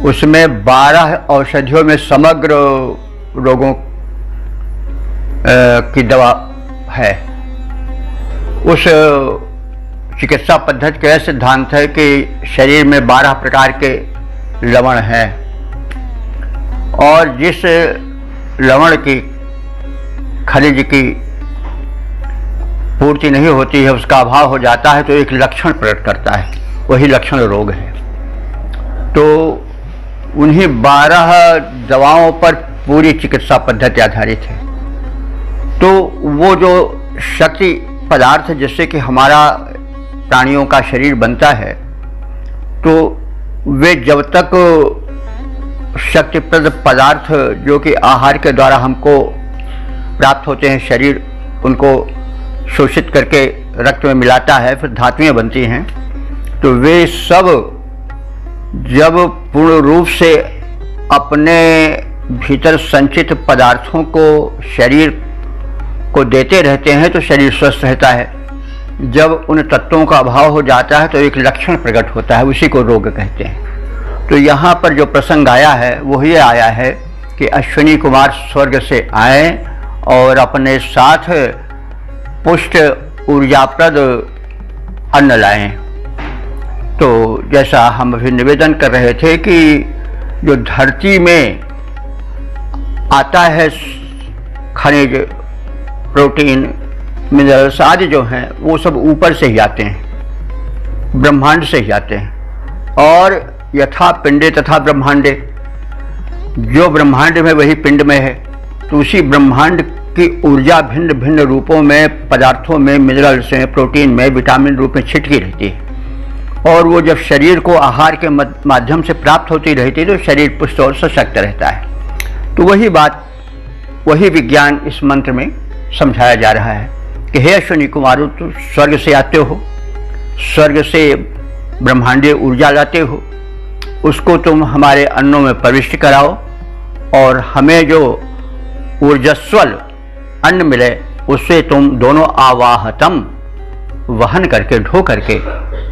उसमें 12 औषधियों में समग्र रोगों की दवा है। उस चिकित्सा पद्धति का सिद्धांत है कि शरीर में 12 प्रकार के लवण हैं और जिस लवण की खनिज की पूर्ति नहीं होती है, उसका अभाव हो जाता है तो एक लक्षण प्रकट करता है, वही लक्षण रोग है। तो उन्हीं 12 दवाओं पर पूरी चिकित्सा पद्धति आधारित है। तो वो जो शक्ति पदार्थ जिससे कि हमारा प्राणियों का शरीर बनता है, तो वे जब तक शक्तिप्रद पदार्थ जो कि आहार के द्वारा हमको प्राप्त होते हैं, शरीर उनको शोषित करके रक्त में मिलाता है, फिर धातुएं बनती हैं, तो वे सब जब पूर्ण रूप से अपने भीतर संचित पदार्थों को शरीर को देते रहते हैं तो शरीर स्वस्थ रहता है। जब उन तत्वों का अभाव हो जाता है तो एक लक्षण प्रकट होता है, उसी को रोग कहते हैं। तो यहाँ पर जो प्रसंग आया है वो ये आया है कि अश्विनी कुमार स्वर्ग से आए और अपने साथ पुष्ट ऊर्जाप्रद अन्न लाएं। तो जैसा हम अभी निवेदन कर रहे थे कि जो धरती में आता है खनिज, प्रोटीन, मिनरल्स आदि जो हैं वो सब ऊपर से ही आते हैं, ब्रह्मांड से ही आते हैं। और यथा पिंडे तथा ब्रह्मांडे, जो ब्रह्मांड में वही पिंड में है। तो उसी ब्रह्मांड की ऊर्जा भिन्न भिन्न रूपों में, पदार्थों में, मिनरल्स में, प्रोटीन में, विटामिन रूप में छिटकी रहती है। और वो जब शरीर को आहार के माध्यम से प्राप्त होती रहती है तो शरीर पुष्ट और सशक्त रहता है। तो वही बात, वही विज्ञान इस मंत्र में समझाया जा रहा है कि हे अश्विनी कुमारों, तुम स्वर्ग से आते हो, स्वर्ग से ब्रह्मांडीय ऊर्जा लाते हो, उसको तुम हमारे अन्नों में प्रविष्ट कराओ और हमें जो ऊर्जस्वल अन्न मिले उससे तुम दोनों आवाहतम वहन करके, ढो करके,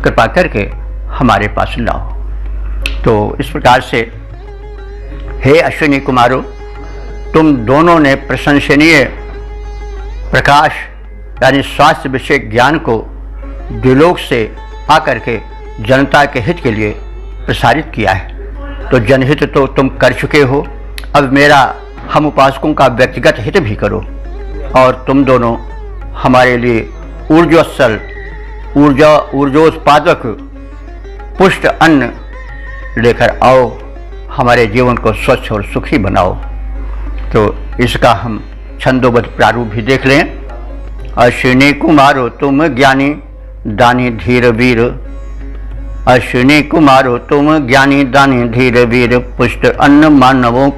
कृपा करके हमारे पास लाओ। तो इस प्रकार से हे अश्विनी कुमारों, तुम दोनों ने प्रशंसनीय प्रकाश यानी स्वास्थ्य विषय ज्ञान को द्विलोक से आकर के जनता के हित के लिए प्रसारित किया है। तो जनहित तो तुम कर चुके हो, अब मेरा हम उपासकों का व्यक्तिगत हित भी करो और तुम दोनों हमारे लिए ऊर्जोत्सल, ऊर्जोत्पादक पुष्ट अन्न लेकर आओ, हमारे जीवन को स्वच्छ और सुखी बनाओ। तो इसका हम छंदोबद्ध प्रारूप भी देख लें। अश्विनी कुमारो तुम ज्ञानी दानी धीर वीर, अश्विनी कुमारो तुम ज्ञानी दानी धीर वीर, पुष्ट अन्न मानवों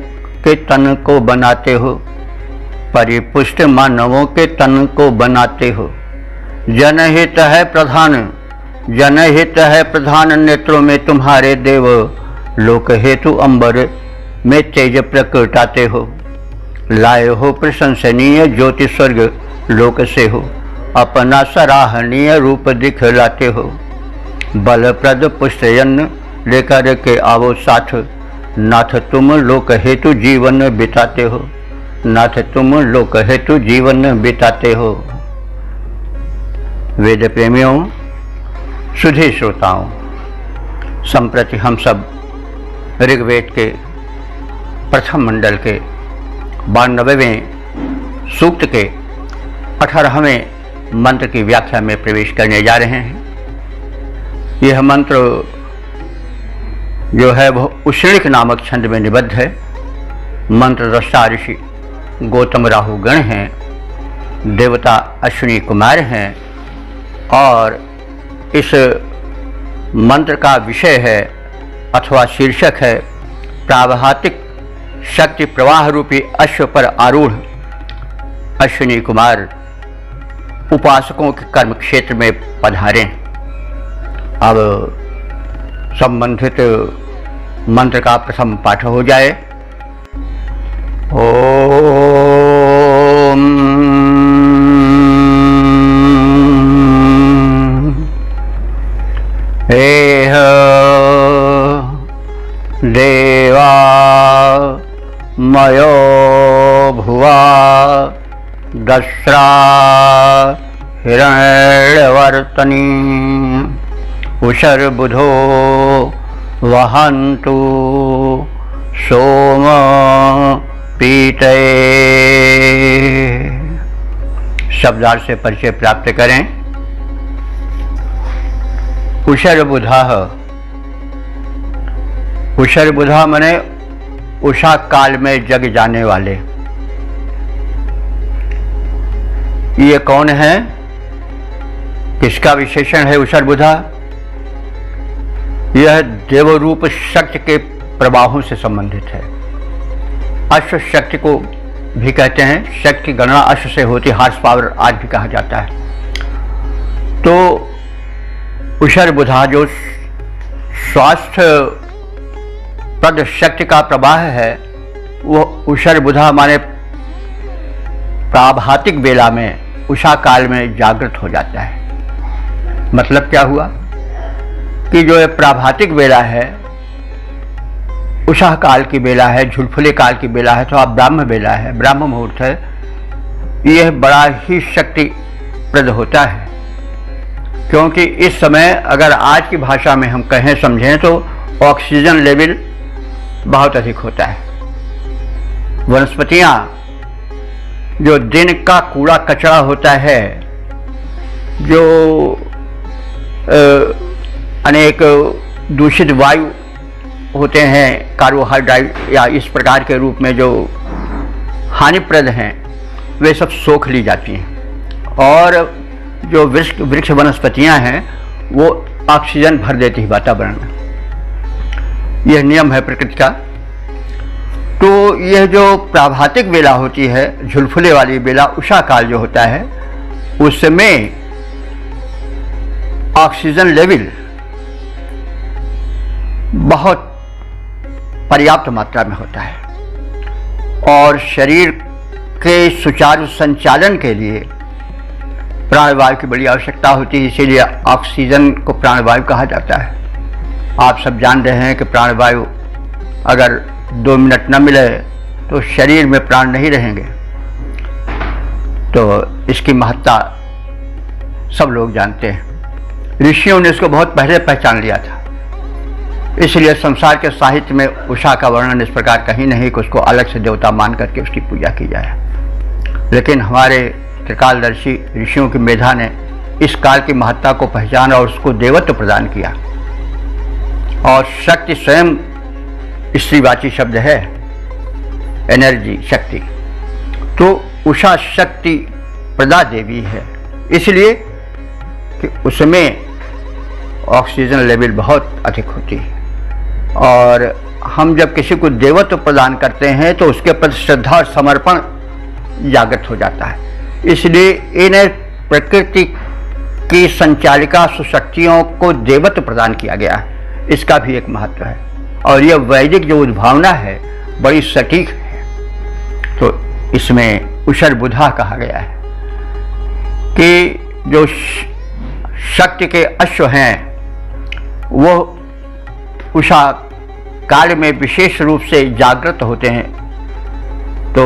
के तन को बनाते हो, परिपुष्ट मानवों के तन को बनाते हो। जनहित है प्रधान, जनहित है प्रधान नेत्रों में तुम्हारे देव, लोक हेतु अंबर में तेज प्रकटाते हो। लाए हो प्रशंसनीय ज्योति स्वर्ग लोक से हो, अपना सराहनीय रूप दिखलाते हो। बलप्रद पुष्टयन्न लेकर के आओ साथ, नाथ तुम लोक हेतु जीवन बिताते हो, नाथ तुम लोक हेतु जीवन बिताते हो। वेद प्रेमियों, सुधी श्रोताओं, संप्रति हम सब ऋग्वेद के प्रथम मंडल के 92वें सूक्त के 18वें मंत्र की व्याख्या में प्रवेश करने जा रहे हैं। यह मंत्र जो है वह उष्णिक नामक छंद में निबद्ध है। मंत्र दृष्टा ऋषि गौतम राहु गण हैं, देवता अश्विनी कुमार हैं और इस मंत्र का विषय है अथवा शीर्षक है प्राभातिक शक्ति प्रवाह रूपी अश्व पर आरूढ़ अश्विनी कुमार उपासकों के कर्म क्षेत्र में पधारें। अब संबंधित मंत्र का प्रथम पाठ हो जाए। ओम एह देवा मयो भुवा दस्रा हिरण्यवर्तनी उषर्बुधो वहन्तु सोम पीते। शब्दार्थ से परिचय प्राप्त करें। उषर्बुधा, उषर्बुधा माने उषा काल में जग जाने वाले। ये कौन है, किसका विशेषण है उषर्बुधा? यह देवरूप शक्ति के प्रवाहों से संबंधित है। अश्व शक्ति को भी कहते हैं, शक्ति की गणना अश्व से होती, हार्स पावर आज भी कहा जाता है। तो उषर्बुधा जो स्वास्थ्य प्रद शक्ति का प्रवाह है, वो उषर्बुधा माने प्राभातिक बेला में उषा काल में जागृत हो जाता है। मतलब क्या हुआ कि जो प्राभातिक बेला है, उषा काल की बेला है, झुलफुले काल की बेला है, तो आप ब्राह्म बेला है, ब्राह्म मुहूर्त है, यह बड़ा ही शक्तिप्रद होता है। क्योंकि इस समय अगर आज की भाषा में हम कहें समझें तो ऑक्सीजन लेवल बहुत अधिक होता है। वनस्पतियां जो दिन का कूड़ा कचरा होता है, जो अनेक दूषित वायु होते हैं, कार्बोहाइड्रेट या इस प्रकार के रूप में जो हानिप्रद हैं, वे सब सोख ली जाती हैं। और जो वृक्ष वनस्पतियां हैं वो ऑक्सीजन भर देती है वातावरण में। यह नियम है प्रकृति का। तो यह जो प्राभातिक बेला होती है, झुलफुले वाली बेला, उषा काल जो होता है, उसमें ऑक्सीजन लेवल बहुत पर्याप्त मात्रा में होता है और शरीर के सुचारू संचालन के लिए प्राणवायु की बड़ी आवश्यकता होती है। इसीलिए ऑक्सीजन को प्राणवायु कहा जाता है। आप सब जान रहे हैं कि प्राणवायु अगर 2 मिनट न मिले तो शरीर में प्राण नहीं रहेंगे। तो इसकी महत्ता सब लोग जानते हैं। ऋषियों ने इसको बहुत पहले पहचान लिया था। इसलिए संसार के साहित्य में उषा का वर्णन इस प्रकार कहीं नहीं कि उसको अलग से देवता मान करके उसकी पूजा की जाए। लेकिन हमारे त्रिकालदर्शी ऋषियों की मेधा ने इस काल की महत्ता को पहचाना और उसको देवत्व प्रदान किया। और शक्ति स्वयं स्त्रीवाची शब्द है, एनर्जी, शक्ति। तो उषा शक्ति प्रदा देवी है, इसलिए कि उसमें ऑक्सीजन लेवल बहुत अधिक होती है। और हम जब किसी को देवत्व प्रदान करते हैं तो उसके प्रति श्रद्धा और समर्पण जागृत हो जाता है। इसलिए इन प्रकृति की संचालिका सुशक्तियों को देवत्व प्रदान किया गया है। इसका भी एक महत्व है। और यह वैदिक जो उद्भावना है बड़ी सटीक है। तो इसमें उषर्बुधा कहा गया है कि जो शक्ति के अश्व हैं वो उषा काल में विशेष रूप से जागृत होते हैं। तो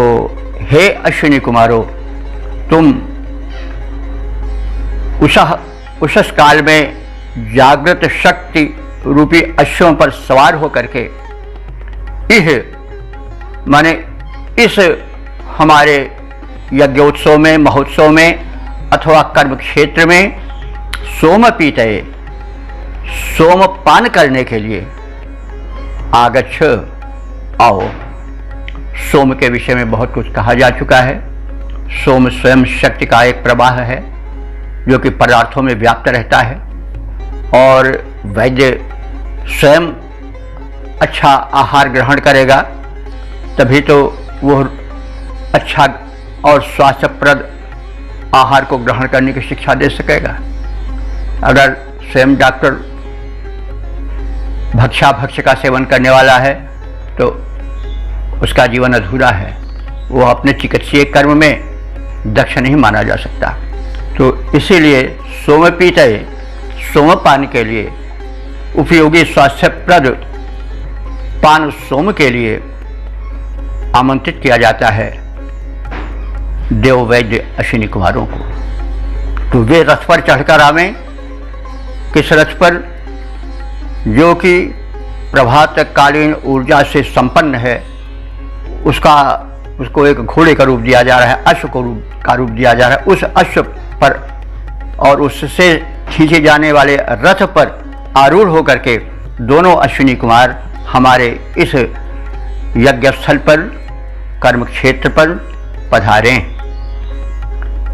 हे अश्विनी कुमारों, तुम उषस काल में जागृत शक्ति रूपी अश्वों पर सवार होकर के माने इस हमारे यज्ञोत्सव में, महोत्सव में अथवा कर्म क्षेत्र में सोम पीते, सोमपान करने के लिए आगच्छ, आओ। सोम के विषय में बहुत कुछ कहा जा चुका है। सोम स्वयं शक्ति का एक प्रवाह है जो कि पदार्थों में व्याप्त रहता है। और वैद्य स्वयं अच्छा आहार ग्रहण करेगा तभी तो वो अच्छा और स्वास्थ्यप्रद आहार को ग्रहण करने की शिक्षा दे सकेगा। अगर स्वयं डॉक्टर भक्ष्य का सेवन करने वाला है तो उसका जीवन अधूरा है, वो अपने चिकित्सीय कर्म में दक्ष नहीं माना जा सकता। तो इसीलिए सोमपीतये सोमपान के लिए उपयोगी स्वास्थ्यप्रद पान सोम के लिए आमंत्रित किया जाता है देव वैद्य अश्विनी कुमारों को। तो वे रथ पर चढ़कर आवें, किस रथ पर? जो कि प्रभात कालीन ऊर्जा से संपन्न है, उसको एक घोड़े का रूप दिया जा रहा है, अश्व का रूप दिया जा रहा है। उस अश्व पर और उससे खींचे जाने वाले रथ पर आरूढ़ होकर के दोनों अश्विनी कुमार हमारे इस यज्ञ स्थल पर, कर्म क्षेत्र पर पधारें।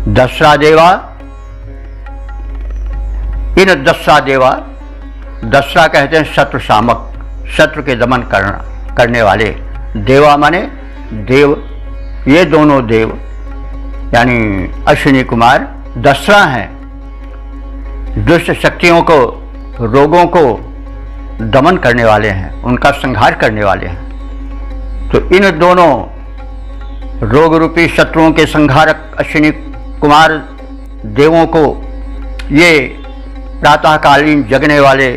दसरा देवा, इन दसरा देवा, दसरा कहते हैं शत्रु शामक, शत्रु के दमन करने वाले। देवा माने देव, ये दोनों देव यानी अश्विनी कुमार दसरा हैं, दुष्ट शक्तियों को, रोगों को दमन करने वाले हैं, उनका संहार करने वाले हैं। तो इन दोनों रोग रूपी शत्रुओं के संहारक अश्विनी कुमार देवों को ये प्रातःकालीन जगने वाले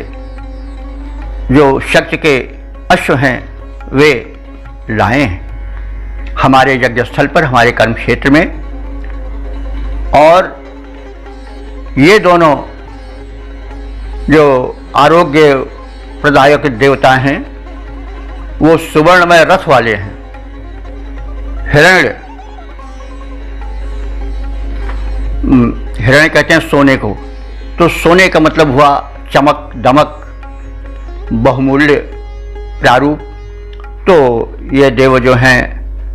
जो शक्ति के अश्व हैं वे लाए हैं हमारे यज्ञ स्थल पर, हमारे कर्म क्षेत्र में। और ये दोनों जो आरोग्य प्रदायक देवता हैं वो सुवर्णमय रथ वाले हैं। हिरण्य कहते हैं सोने को, तो सोने का मतलब हुआ चमक दमक, बहुमूल्य प्रारूप। तो ये देव जो हैं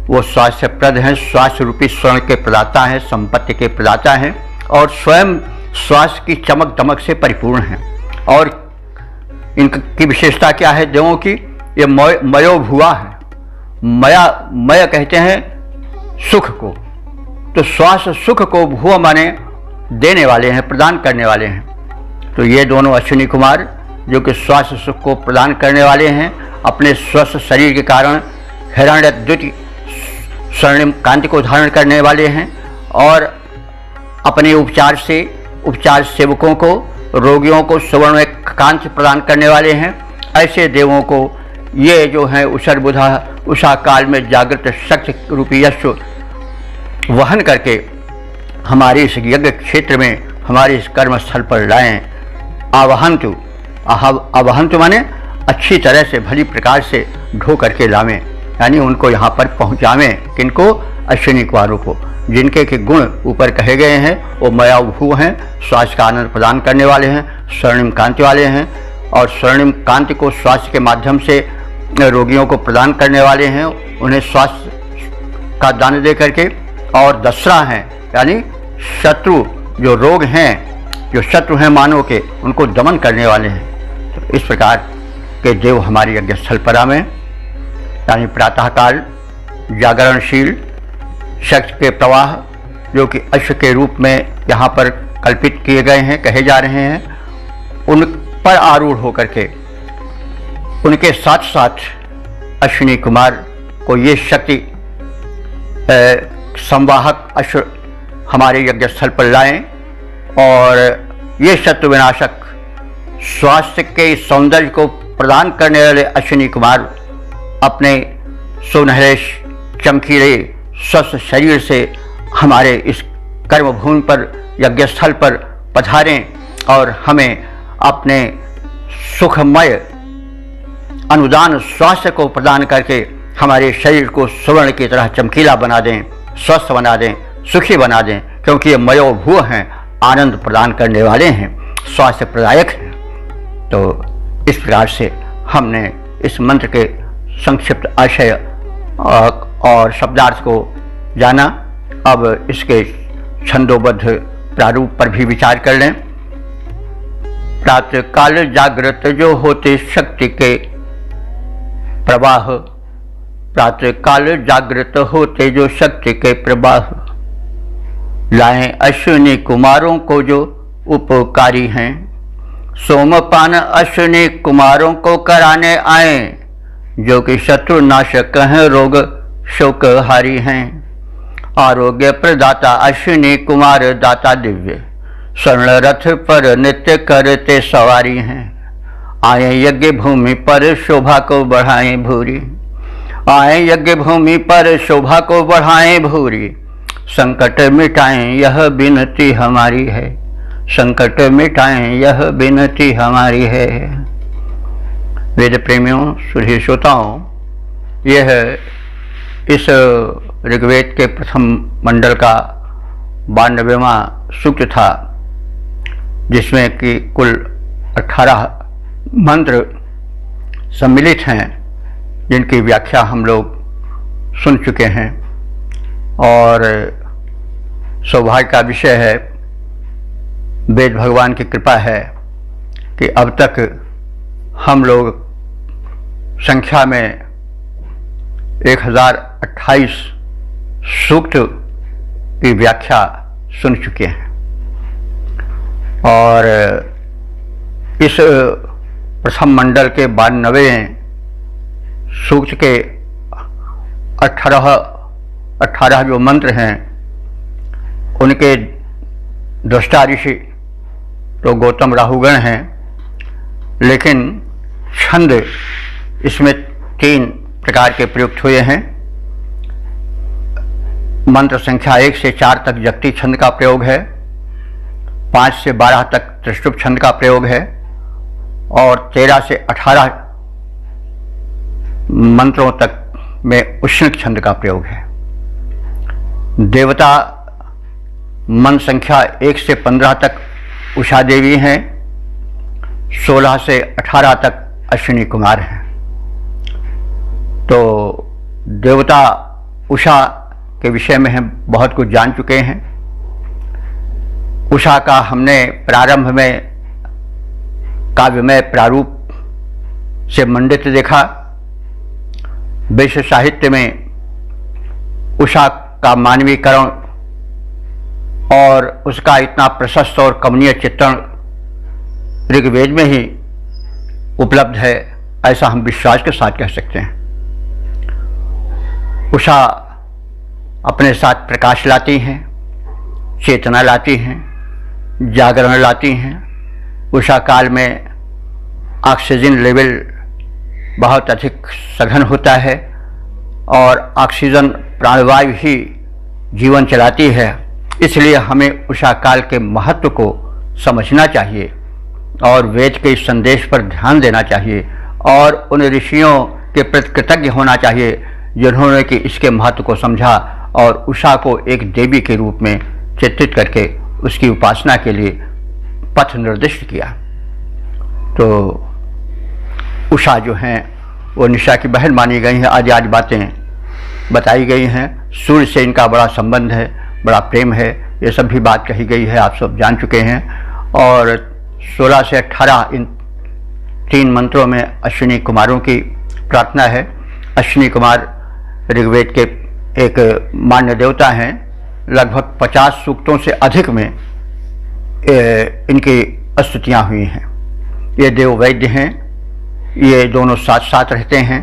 वो स्वास्थ्यप्रद हैं, स्वास्थ्य रूपी स्वर्ण के प्रदाता हैं, संपत्ति के प्रदाता हैं और स्वयं स्वास्थ्य की चमक दमक से परिपूर्ण हैं। और इनकी विशेषता क्या है देवों की? ये मयो भुआ है। मय कहते हैं सुख को, तो स्वास्थ्य सुख को भुआ माने देने वाले हैं, प्रदान करने वाले हैं। तो ये दोनों अश्विनी कुमार जो कि स्वास्थ्य सुख को प्रदान करने वाले हैं, अपने स्वस्थ शरीर के कारण हिरण्यद्युति स्वर्णिम कांति को धारण करने वाले हैं और अपने उपचार से उपचार सेवकों को, रोगियों को सुवर्ण कांति प्रदान करने वाले हैं। ऐसे देवों को ये जो है उसरबुधा उषा काल में जागृत शक्ति रूपी यश वहन करके हमारे इस यज्ञ क्षेत्र में, हमारे इस कर्म स्थल पर लाएं। आवहंतु, आवहंतु माने अच्छी तरह से भली प्रकार से ढो करके लावें, यानी उनको यहाँ पर पहुँचावें। किनको? अश्विनी कुमारों को, जिनके के गुण ऊपर कहे गए हैं वो मयाभू हैं, स्वास्थ्य का आनंद प्रदान करने वाले हैं, स्वर्णिम कांति वाले हैं और स्वर्णिम कांति को स्वास्थ्य के माध्यम से रोगियों को प्रदान करने वाले हैं, उन्हें स्वास्थ्य का दान दे करके। और दसरा हैं यानी शत्रु जो रोग हैं, जो शत्रु हैं मानव के, उनको दमन करने वाले हैं। तो इस प्रकार के देव हमारे यज्ञ स्थल पर आवें, यानी प्रातःकाल जागरणशील शक्ति के प्रवाह जो कि अश्व के रूप में यहाँ पर कल्पित किए गए हैं, कहे जा रहे हैं, उन पर आरूढ़ होकर के उनके साथ साथ अश्विनी कुमार को ये शक्ति संवाहक अश्व हमारे यज्ञ स्थल पर लाएं और ये शत्रु विनाशक स्वास्थ्य के सौंदर्य को प्रदान करने वाले अश्विनी कुमार अपने सुनहरे चमकीले स्वस्थ शरीर से हमारे इस कर्मभूमि पर, यज्ञ स्थल पर पधारें और हमें अपने सुखमय अनुदान स्वास्थ्य को प्रदान करके हमारे शरीर को स्वर्ण की तरह चमकीला बना दें, स्वस्थ बना दें, सुखी बना दें, क्योंकि ये मयोभू हैं, आनंद प्रदान करने वाले हैं, स्वास्थ्य प्रदायक हैं। तो इस प्रकार से हमने इस मंत्र के संक्षिप्त आशय और शब्दार्थ को जाना। अब इसके छंदोबद्ध प्रारूप पर भी विचार कर लें। प्रातः काल जागृत जो होते शक्ति के, प्रवाह, प्रातः काल जागृत होते जो शक्ति के प्रवाह, लाएं अश्विनी कुमारों को जो उपकारी हैं, सोमपान अश्विनी कुमारों को कराने आए, जो कि शत्रु नाशक हैं, रोग शोकहारी हैं। आरोग्य प्रदाता अश्विनी कुमार दाता दिव्य, स्वर्ण रथ पर नित्य करते सवारी हैं। आए यज्ञ भूमि पर शोभा को बढ़ाएं भूरी, आए यज्ञ भूमि पर शोभा को बढ़ाएं भूरी, संकट मिटाएं यह विनती हमारी है, संकट मिटाएं यह विनती हमारी है। वेद प्रेमियों, सुधी श्रोताओं, यह इस ऋग्वेद के प्रथम मंडल का 92वां सूक्त था, जिसमें कि कुल 18 मंत्र सम्मिलित हैं, जिनकी व्याख्या हम लोग सुन चुके हैं। और सौभाग्य का विषय है, वेद भगवान की कृपा है कि अब तक हम लोग संख्या में 1028 सूक्त की व्याख्या सुन चुके हैं। और इस प्रथम मंडल के 92वें सूक्त के 18 जो मंत्र हैं, उनके दृष्टा ऋषि तो गौतम राहुगण हैं, लेकिन छंद इसमें 3 प्रकार के प्रयुक्त हुए हैं। मंत्र संख्या 1 से 4 तक जगती छंद का प्रयोग है, 5 से 12 तक त्रिष्टुप छंद का प्रयोग है, और 13 से 18 मंत्रों तक में उष्णिक छंद का प्रयोग है। देवता मन संख्या 1 से 15 तक उषा देवी हैं, 16 से 18 तक अश्विनी कुमार हैं। तो देवता उषा के विषय में हम बहुत कुछ जान चुके हैं। उषा का हमने प्रारंभ में काव्यमय प्रारूप से मंडित देखा। विश्व साहित्य में उषा का मानवीकरण और उसका इतना प्रशस्त और कमनीय चित्रण ऋग्वेद में ही उपलब्ध है, ऐसा हम विश्वास के साथ कह सकते हैं। उषा अपने साथ प्रकाश लाती हैं, चेतना लाती हैं, जागरण लाती हैं। उषा काल में ऑक्सीजन लेवल बहुत अधिक सघन होता है, और ऑक्सीजन प्राणवायु ही जीवन चलाती है। इसलिए हमें उषा काल के महत्व को समझना चाहिए और वेद के इस संदेश पर ध्यान देना चाहिए, और उन ऋषियों के प्रति कृतज्ञ होना चाहिए जिन्होंने कि इसके महत्व को समझा और उषा को एक देवी के रूप में चित्रित करके उसकी उपासना के लिए पथ निर्दिष्ट किया। तो उषा जो हैं वो निशा की बहन मानी गई हैं। आज बातें बताई गई हैं। सूर्य से इनका बड़ा संबंध है, बड़ा प्रेम है, ये सब भी बात कही गई है, आप सब जान चुके हैं। और 16 से 18 इन 3 मंत्रों में अश्विनी कुमारों की प्रार्थना है। अश्विनी कुमार ऋग्वेद के एक मान्य देवता हैं। लगभग 50 सूक्तों से अधिक में इनकी स्तुतियाँ हुई हैं। ये देव वैद्य हैं, ये दोनों साथ साथ रहते हैं।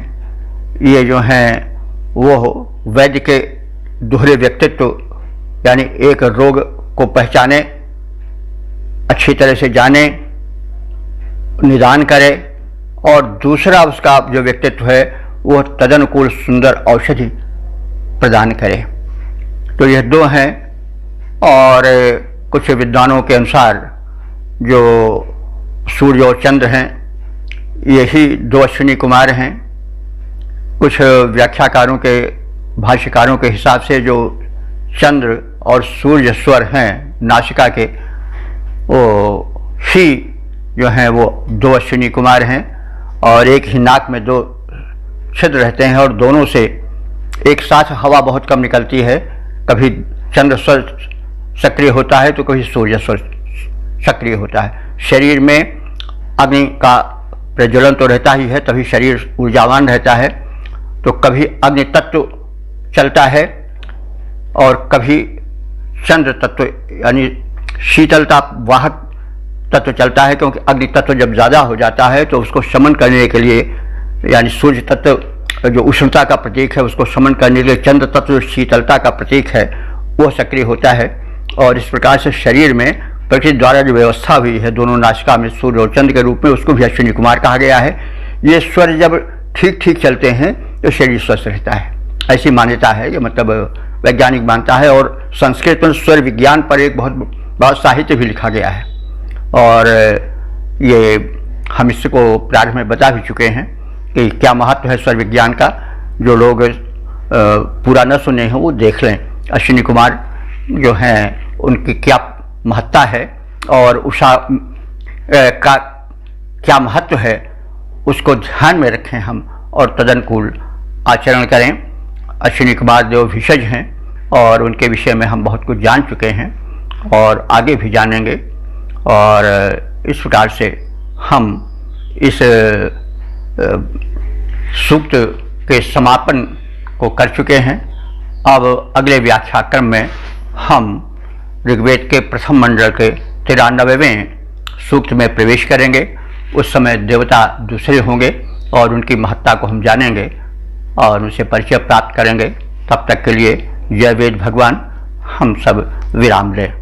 ये जो हैं वो वैद्य के दोहरे व्यक्तित्व, यानी एक रोग को पहचाने, अच्छी तरह से जाने, निदान करे, और दूसरा उसका जो व्यक्तित्व है वो तदनुकूल सुंदर औषधि प्रदान करे। तो यह 2 हैं। और कुछ विद्वानों के अनुसार जो सूर्य और चंद्र हैं, यही 2 अश्विनी कुमार हैं। कुछ व्याख्याकारों के, भाष्यकारों के हिसाब से जो चंद्र और सूर्य स्वर हैं नासिका के, वो ही जो हैं वो 2 अश्विनी कुमार हैं। और एक ही नाक में 2 छिद्र रहते हैं, और दोनों से एक साथ हवा बहुत कम निकलती है। कभी चंद्र स्वर सक्रिय होता है तो कभी सूर्य स्वर सक्रिय होता है। शरीर में अग्नि का प्रज्वलन तो रहता ही है, तभी शरीर ऊर्जावान रहता है। तो कभी अग्नि तत्व चलता है और कभी चंद्र तत्व यानी शीतलता वाहक तत्व चलता है, क्योंकि अग्नि तत्व जब ज़्यादा हो जाता है तो उसको शमन करने के लिए, यानी सूर्य तत्व जो उष्णता का प्रतीक है उसको शमन करने के लिए चंद्र तत्व शीतलता का प्रतीक है वो सक्रिय होता है। और इस प्रकार से शरीर में प्रकृति द्वारा जो व्यवस्था हुई है दोनों नासिका में सूर्य और चंद्र के रूप में, उसको भी अश्विनी कुमार कहा गया है। ये स्वर जब ठीक ठीक चलते हैं तो शरीर स्वस्थ रहता है, ऐसी मान्यता है। ये मतलब वैज्ञानिक मानता है। और संस्कृत में स्वर विज्ञान पर एक बहुत साहित्य भी लिखा गया है, और ये हम इसको प्रारंभ में बता भी चुके हैं कि क्या महत्व है स्वर विज्ञान का। जो लोग पूरा न सुने हैं वो देख लें, अश्विनी कुमार जो हैं उनकी क्या महत्ता है और उषा का क्या महत्व है, उसको ध्यान में रखें हम और तदनुकूल आचरण करें। अश्विनी कुमार जो भिषज हैं और उनके विषय में हम बहुत कुछ जान चुके हैं और आगे भी जानेंगे। और इस प्रकार से हम इस सूक्त के समापन को कर चुके हैं। अब अगले व्याख्याक्रम में हम ऋग्वेद के प्रथम मंडल के 93वें सूक्त में प्रवेश करेंगे। उस समय देवता दूसरे होंगे और उनकी महत्ता को हम जानेंगे और उनसे परिचय प्राप्त करेंगे। तब तक के लिए जय वेद भगवान। हम सब विराम लें।